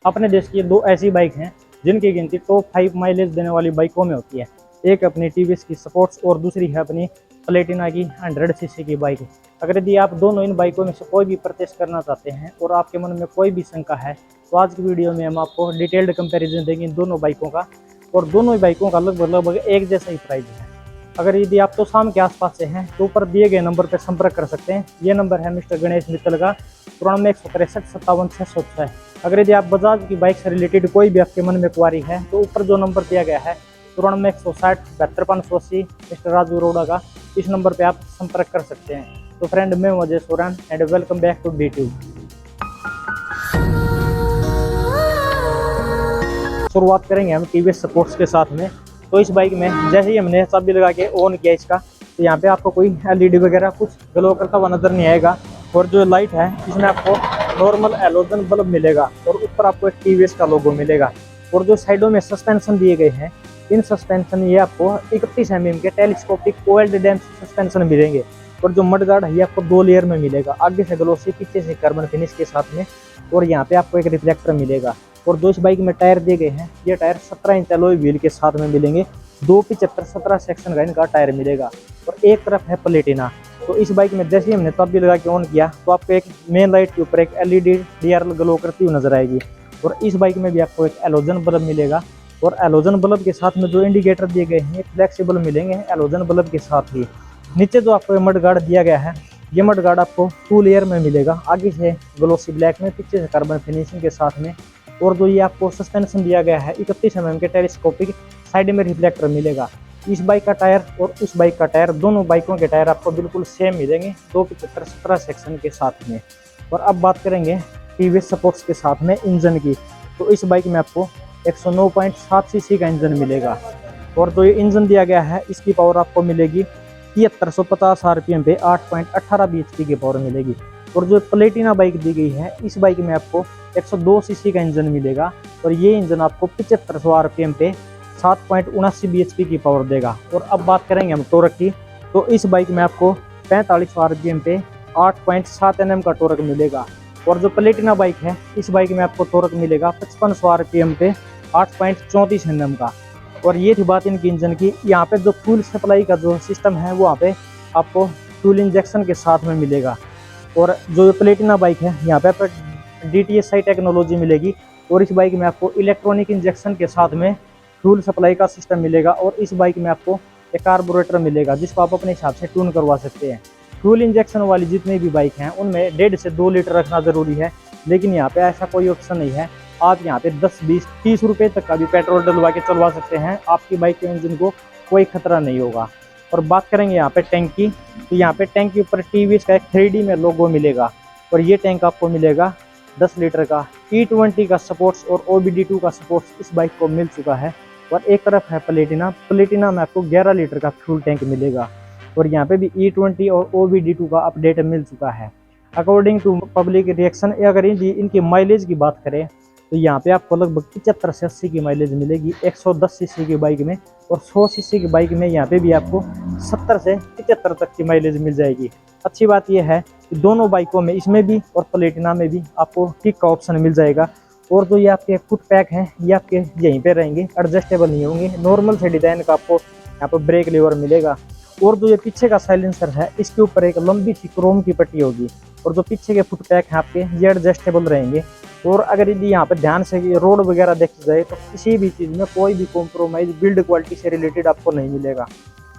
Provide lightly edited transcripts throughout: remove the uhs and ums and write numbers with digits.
अपने देश की दो ऐसी बाइक हैं जिनकी गिनती टॉप 5 माइलेज देने वाली बाइकों में होती है। एक अपनी टीवीएस की स्पोर्ट्स और दूसरी है अपनी प्लेटिना की 100 सीसी की बाइक। अगर यदि आप दोनों इन बाइकों में से कोई भी परचेस करना चाहते हैं और आपके मन में कोई भी शंका है तो आज की वीडियो में हम आपको डिटेल्ड कंपैरिजन देंगे इन दोनों बाइकों का। और दोनों ही बाइकों का लगभग एक जैसा ही प्राइस है। अगर यदि आप तो शाम के आसपास से हैं तो ऊपर दिए गए नंबर पर संपर्क कर सकते हैं। ये नंबर है मिस्टर गणेश मित्तल का 93 163 57 606। अगर यदि आप बजाज की बाइक से रिलेटेड कोई भी आपके मन में क्वारी है तो ऊपर जो नंबर दिया गया है 94 160 72 580 मिस्टर राजू अरोड़ा का, इस नंबर पे आप संपर्क कर सकते हैं। तो फ्रेंड, मैं Ajay Soren and welcome back to DTube। शुरुआत करेंगे हम टीवीएस स्पोर्ट्स के साथ में। तो इस बाइक में जैसे ही हमने चाबी लगा के ऑन किया इसका, तो यहाँ पे आपको कोई LED वगैरह कुछ ग्लो करता हुआ नजर नहीं आएगा। और जो लाइट है इसमें आपको नॉर्मल एलोजन बल्ब मिलेगा और ऊपर आपको एक टीवीएस का लोगो मिलेगा। और जो साइडों में सस्पेंशन दिए गए हैं, इन सस्पेंशन ये आपको 31 mm के टेलीस्कोपिक कोइल्ड डैम्प सस्पेंशन मिलेंगे। और जो मड गार्ड है ये आपको 2 लेयर में मिलेगा, आगे से ग्लोसी पीछे से कार्बन फिनिश के साथ में। और यहाँ पे आपको एक रिफ्लेक्टर मिलेगा। और जो इस बाइक में टायर दिए गए हैं ये टायर 17 इंच एलॉय व्हील के साथ में मिलेंगे। 275 17 सेक्शन का इनका टायर मिलेगा। और एक तरफ है प्लेटिना। तो इस बाइक में जैसे ही हमने चाबी लगा के ऑन किया तो आपको एक मेन लाइट के ऊपर एक LED DRL ग्लो करती हुई नजर आएगी। और इस बाइक में भी आपको एक एलोजन बल्ब मिलेगा। और एलोजन बल्ब के साथ में जो इंडिकेटर दिए गए हैं फ्लेक्सिबल मिलेंगे एलोजन बल्ब के साथ ही। नीचे जो आपको मड गार्ड दिया गया है ये मड गार्ड आपको 2 लेयर में मिलेगा, आगे से ग्लोसी ब्लैक में, पीछे से कार्बन फिनिशिंग के साथ में। और जो ये आपको सस्पेंशन दिया गया है 31 mm के टेलीस्कोपिक, साइड में रिफ्लेक्टर मिलेगा। इस बाइक का टायर और उस बाइक का टायर, दोनों बाइकों के टायर आपको बिल्कुल सेम मिलेंगे 275 17 सेक्शन के साथ में। और अब बात करेंगे टीवीएस स्पोर्ट्स के साथ में इंजन की। तो इस बाइक में आपको 109.7 सीसी का इंजन मिलेगा। और जो ये इंजन दिया गया है इसकी पावर आपको मिलेगी 7350 RPM पे 8.18 bhp की पावर मिलेगी। और जो प्लेटिना बाइक दी गई है इस बाइक में आपको 102 सीसी का इंजन मिलेगा। और ये इंजन आपको 7500 RPM पे 7.79 bhp की पावर देगा। और अब बात करेंगे हम टोरक की। तो इस बाइक में आपको 4500 RPM पे 8.7 Nm का टोरक मिलेगा। और जो प्लेटिना बाइक है इस बाइक में आपको टोरक मिलेगा 5500 RPM पे 8.34 Nm का। और ये थी बात इनकी इंजन की। यहाँ पे जो फ्यूल सप्लाई का जो सिस्टम है वो यहाँ पे आपको फ्यूल इंजेक्शन के साथ में मिलेगा। और जो प्लेटिना बाइक है यहाँ पे आपको DTSI टेक्नोलॉजी मिलेगी। और इस बाइक में आपको इलेक्ट्रॉनिक इंजेक्शन के साथ में फ्यूल सप्लाई का सिस्टम मिलेगा। और इस बाइक में आपको एक कार्बोरेटर मिलेगा जिसको आप अपने हिसाब से ट्यून करवा सकते हैं। फ्यूल इंजेक्शन वाली जितनी भी बाइक हैं उनमें 1.5 से 2 लीटर रखना ज़रूरी है, लेकिन यहाँ पे ऐसा कोई ऑप्शन नहीं है। आप यहाँ पे 10 20 30 रुपये तक का भी पेट्रोल डलवा के चलवा सकते हैं, आपकी बाइक के इंजन को कोई खतरा नहीं होगा। और बात करेंगे यहाँ पे टैंक की। तो यहाँ पे टैंक के ऊपर टीवीएस का एक 3D में लोगो मिलेगा। और ये टैंक आपको मिलेगा 10 लीटर का। E20 का सपोर्ट्स और OBD2 का सपोर्ट्स इस बाइक को मिल चुका है। और एक तरफ है प्लेटिना में आपको 11 लीटर का फ्यूल टैंक मिलेगा। और यहाँ पे भी E20 और OBD2 का अपडेट मिल चुका है। अकॉर्डिंग टू पब्लिक रिएक्शन, अगर इनकी माइलेज की बात करें तो यहाँ पे आपको लगभग 75 से 80 की माइलेज मिलेगी 110 सीसी की बाइक में। और 100 सीसी की बाइक में यहाँ पे भी आपको 70 से 75 तक की माइलेज मिल जाएगी। अच्छी बात यह है कि दोनों बाइकों में, इसमें भी और प्लेटिना में भी, आपको किक का ऑप्शन मिल जाएगा। और जो ये आपके फुट पैक हैं ये आपके यहीं पे रहेंगे, एडजस्टेबल नहीं होंगे। नॉर्मल से डिज़ाइन का आपको यहाँ पर ब्रेक लीवर मिलेगा। और जो ये पीछे का साइलेंसर है इसके ऊपर एक लंबी सी क्रोम की पट्टी होगी। और जो पीछे के फुट पैक हैं आपके ये एडजस्टेबल रहेंगे। और अगर यदि यहाँ पर ध्यान से रोड वगैरह देखी जाए तो किसी भी चीज़ में कोई भी कॉम्प्रोमाइज़ बिल्ड क्वालिटी से रिलेटेड आपको नहीं मिलेगा।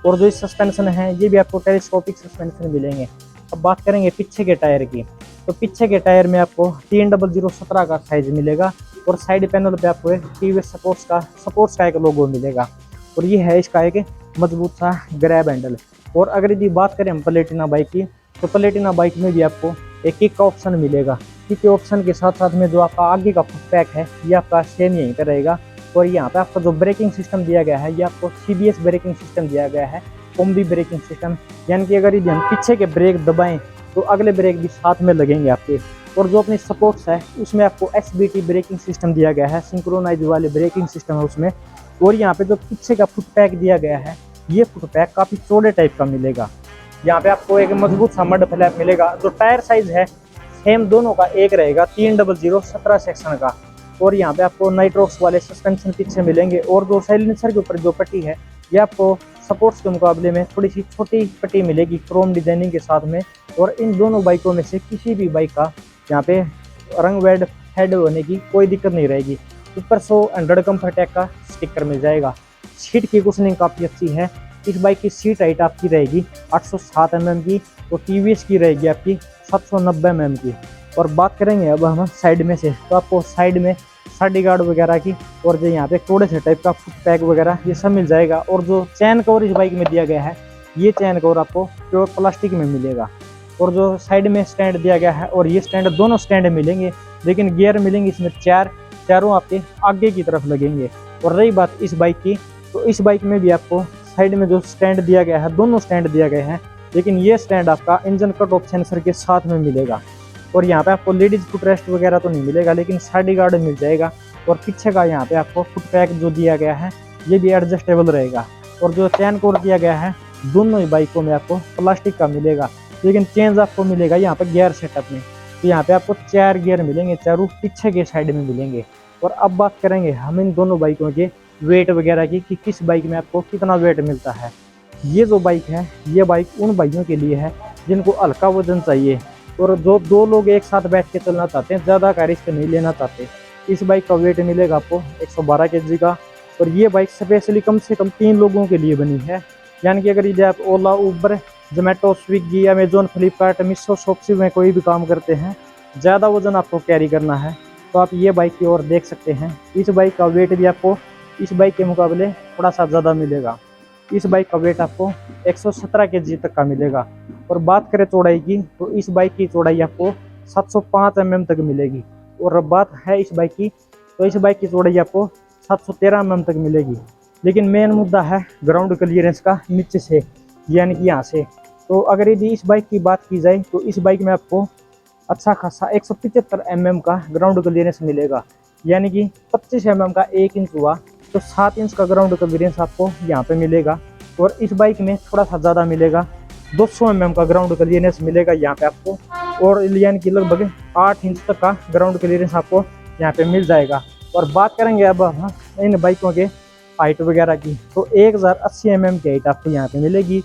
और जो इस सस्पेंशन है ये भी आपको टेलीस्कोपिक सस्पेंशन मिलेंगे। अब बात करेंगे पीछे के टायर की। तो पीछे के टायर में आपको 30017 का साइज मिलेगा। और साइड पैनल पे आपको एक टीवीएस सपोर्ट्स का एक लोगो मिलेगा। और ये है इसका एक मजबूत सा ग्रैब हैंडल। और अगर यदि बात करें हम प्लेटिना बाइक की, तो प्लेटिना बाइक में भी आपको एक किक का ऑप्शन मिलेगा। किक के ऑप्शन के साथ साथ में जो आपका आगे का फुट पैक है ये आपका सेम यहीं पर रहेगा। और यहाँ पे आपका जो ब्रेकिंग सिस्टम दिया गया है ये आपको CBS ब्रेकिंग सिस्टम दिया गया है, कॉम्बी ब्रेकिंग सिस्टम। यानी कि अगर यदि हम पीछे के ब्रेक दबाएं तो अगले ब्रेक भी साथ में लगेंगे आपके। और जो अपनी सपोर्ट्स है उसमें आपको SBT ब्रेकिंग सिस्टम दिया गया है, सिंक्रोनाइज वाले ब्रेकिंग सिस्टम है उसमें। और यहाँ पे जो पीछे का फुट पैक दिया गया है ये फुट पैक काफ़ी चौड़े टाइप का मिलेगा। यहाँ पे आपको एक मजबूत सा मड फ्लैप मिलेगा। जो टायर साइज है सेम दोनों का एक रहेगा, 300 17 सेक्शन का। और यहाँ पे आपको नाइट्रोक्स वाले सस्पेंशन पीछे मिलेंगे। और जो साइलेंसर के ऊपर जो पट्टी है ये आपको स्पोर्ट्स के मुकाबले में थोड़ी सी छोटी पट्टी मिलेगी क्रोम डिजाइनिंग के साथ में। और इन दोनों बाइकों में से किसी भी बाइक का यहाँ पे रंग वेड हेड होने की कोई दिक्कत नहीं रहेगी। ऊपर 100 कम्फर्टेक का स्टिकर मिल जाएगा। सीट की कुशनिंग काफ़ी अच्छी है। इस बाइक की सीट हाइट आपकी रहेगी 807 mm की और TVS की रहेगी आपकी 790 mm की। और बात करेंगे अब हम साइड में से, तो आपको साइड में साडी गार्ड वगैरह की और जो यहाँ पे थोड़े से टाइप का फुट पैक वगैरह ये सब मिल जाएगा। और जो चैन कवर इस बाइक में दिया गया है ये चैन कवर आपको प्योर प्लास्टिक में मिलेगा। और जो साइड में स्टैंड दिया गया है और ये स्टैंड दोनों स्टैंड मिलेंगे, लेकिन गियर मिलेंगे इसमें चारों आपके आगे की तरफ लगेंगे। और रही बात इस बाइक की, तो इस बाइक में भी आपको साइड में जो स्टैंड दिया गया है दोनों स्टैंड दिया गए हैं, लेकिन ये स्टैंड आपका इंजन कट ऑफ सेंसर के साथ में मिलेगा। और यहाँ पे आपको लेडीज फुट रेस्ट वगैरह तो नहीं मिलेगा, लेकिन साडी गार्ड मिल जाएगा। और पीछे का यहाँ पे आपको फुट पैक जो दिया गया है ये भी एडजस्टेबल रहेगा। और जो चैन कोर दिया गया है दोनों ही बाइकों में आपको प्लास्टिक का मिलेगा, लेकिन चेंज आपको मिलेगा यहाँ पे गियर सेटअप में। तो यहाँ पे आपको 4 गियर मिलेंगे, चारों पीछे के साइड में मिलेंगे। और अब बात करेंगे हम इन दोनों बाइकों के वेट वगैरह की कि किस बाइक में आपको कितना वेट मिलता है। ये जो बाइक है ये बाइक उन भाइयों के लिए है जिनको हल्का वजन चाहिए और जो 2 लोग एक साथ बैठ के चलना चाहते हैं, ज़्यादा का रिस्क नहीं लेना चाहते। इस बाइक का वेट मिलेगा आपको 112 kg का। और ये बाइक स्पेशली कम से कम 3 लोगों के लिए बनी है। यानी कि अगर यदि आप ओला, उबर, जोमेटो, स्विगी, अमेजोन, फ्लिपकार्ट, मीशो, शॉप्सी में कोई भी काम करते हैं, ज़्यादा वजन आपको कैरी करना है तो आप ये बाइक की ओर देख सकते हैं। इस बाइक का वेट भी आपको इस बाइक के मुकाबले थोड़ा सा ज़्यादा मिलेगा। इस बाइक का वेट आपको 117 kg तक का मिलेगा। और बात करें चौड़ाई की, तो इस बाइक की चौड़ाई आपको 705 mm तक मिलेगी। और अब बात है इस बाइक की, तो इस बाइक की चौड़ाई आपको 713 mm तक मिलेगी। लेकिन मेन मुद्दा है ग्राउंड क्लियरेंस का नीचे से, यानी कि यहाँ से। तो अगर यदि इस बाइक की बात की जाए तो इस बाइक में आपको अच्छा खासा 175 mm का ग्राउंड क्लियरेंस मिलेगा। यानी कि 25 mm का 1 इंच हुआ तो 7 इंच का ग्राउंड क्लियरेंस आपको यहाँ पे मिलेगा। और इस बाइक में थोड़ा सा ज़्यादा मिलेगा, 200 mm का ग्राउंड क्लियरेंस मिलेगा यहाँ पे आपको। और यानी कि लगभग 8 इंच तक का ग्राउंड क्लियरेंस आपको यहाँ पे मिल जाएगा। और बात करेंगे अब हम इन बाइकों के हाइट वगैरह की, तो 1080 mm की हाइट आपको यहाँ पे मिलेगी।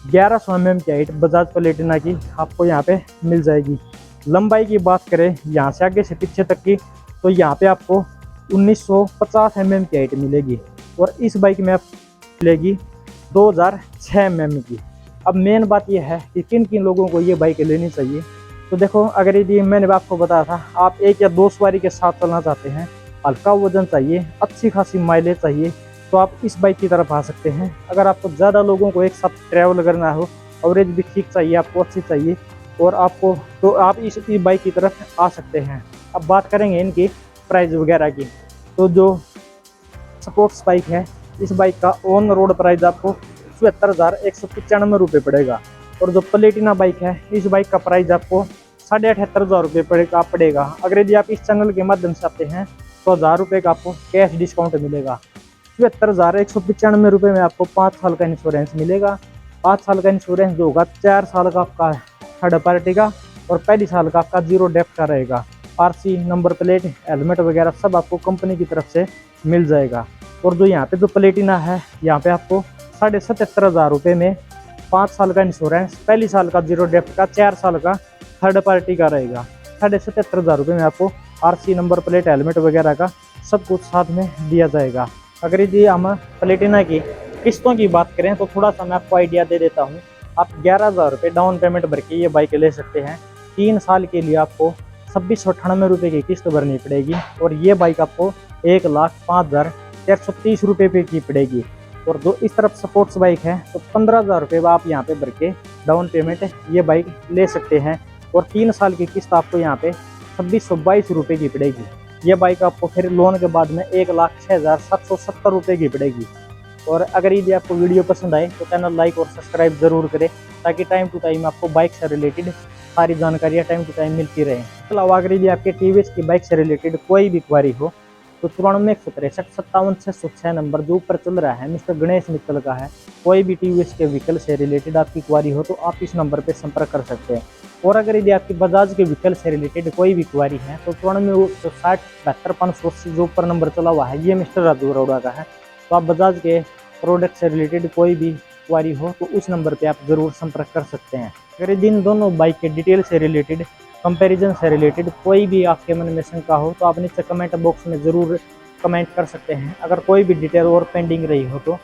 1100 mm की हाइट बजाज प्लेटिना की आपको यहाँ पे मिल जाएगी। लंबाई की बात करें यहाँ से आगे से पीछे तक की, तो यहाँ पे आपको 1950 mm की हाइट मिलेगी। और इस बाइक में आप मिलेगी 2006 mm की। अब मेन बात यह है कि किन किन लोगों को ये बाइक लेनी चाहिए। तो देखो, अगर यदि मैंने आपको बताया था आप 1 या 2 सवारी के साथ चलना चाहते हैं, हल्का वजन चाहिए, अच्छी खासी माइलेज चाहिए, तो आप इस बाइक की तरफ आ सकते हैं। अगर आपको ज़्यादा लोगों को एक साथ ट्रैवल करना हो, एवरेज भी ठीक चाहिए, आपको अच्छी चाहिए, और आपको, तो आप इस बाइक की तरफ आ सकते हैं। अब बात करेंगे इनकी प्राइस वगैरह की। तो जो स्पोर्ट्स बाइक है इस बाइक का ऑन रोड प्राइस आपको 77,195 रुपये पड़ेगा। और जो प्लेटिना बाइक है इस बाइक का प्राइस आपको 78,500 रुपये पड़ेगा। अगर यदि आप इस चैनल के माध्यम से आते हैं तो 1000 रुपये का आपको कैश डिस्काउंट मिलेगा। 77,195 रुपये में आपको 5 साल का इंश्योरेंस मिलेगा। 5 साल का इंश्योरेंस जो होगा 4 साल का आपका थर्ड पार्टी का और पहली साल का आपका 0 डेप्थ का रहेगा। RC, नंबर प्लेट, हेलमेट वगैरह सब आपको कंपनी की तरफ से मिल जाएगा। और जो यहाँ पे जो प्लेटिना है यहाँ पे आपको 77,500 रुपये में 5 साल का इंश्योरेंस, पहली साल का 0 डेप्थ का, 4 साल का थर्ड पार्टी का रहेगा। 77,500 रुपये में आपको RC, नंबर प्लेट, हेलमेट वगैरह का सब कुछ साथ में दिया जाएगा। अगर यदि हम प्लेटिना की किस्तों की बात करें तो थोड़ा सा मैं आपको आइडिया दे देता हूँ। आप 11,000 रुपये डाउन पेमेंट भर के ये बाइक ले सकते हैं। 3 साल के लिए आपको 2698 रुपये की किस्त भरनी पड़ेगी। और ये बाइक आपको 1,05,430 रुपये पे की पड़ेगी। और जो इस तरफ स्पोर्ट्स बाइक है तो 15,000 रुपये आप यहाँ पे भर के डाउन पेमेंट ये बाइक ले सकते हैं। और 3 साल की किस्त आपको यहाँ पे 2622 रुपये की पड़ेगी। ये बाइक आपको फिर लोन के बाद में 1,06,770 रुपये की पड़ेगी। और अगर यदि आपको वीडियो पसंद आए तो चैनल लाइक और सब्सक्राइब ज़रूर करें, ताकि टाइम टू टाइम आपको बाइक से रिलेटेड सारी जानकारियाँ टाइम टू टाइम मिलती रहे। इसके अलावा अगर यदि आपके TVS की बाइक से रिलेटेड कोई भी क्वारी हो तो 94,163,57,606 नंबर जो ऊपर चल रहा है मिस्टर गणेश मित्तल का है। कोई भी TVS के व्हीकल से रिलेटेड आपकी क्वारी हो तो आप इस नंबर पर संपर्क कर सकते हैं। और अगर यदि आपकी बजाज के व्हीकल से रिलेटेड कोई भी क्वारी है तो 9460 जो ऊपर नंबर चला हुआ है ये मिस्टर राजू अरोड़ा का है। तो आप बजाज के प्रोडक्ट से रिलेटेड कोई भी क्वारी हो तो उस नंबर पे आप ज़रूर संपर्क कर सकते हैं। अगर यदि इन दोनों बाइक के डिटेल से रिलेटेड, कंपैरिजन से रिलेटेड कोई भी आपके मन में शंका हो तो आप नीचे कमेंट बॉक्स में ज़रूर कमेंट कर सकते हैं। अगर कोई भी डिटेल और पेंडिंग रही हो तो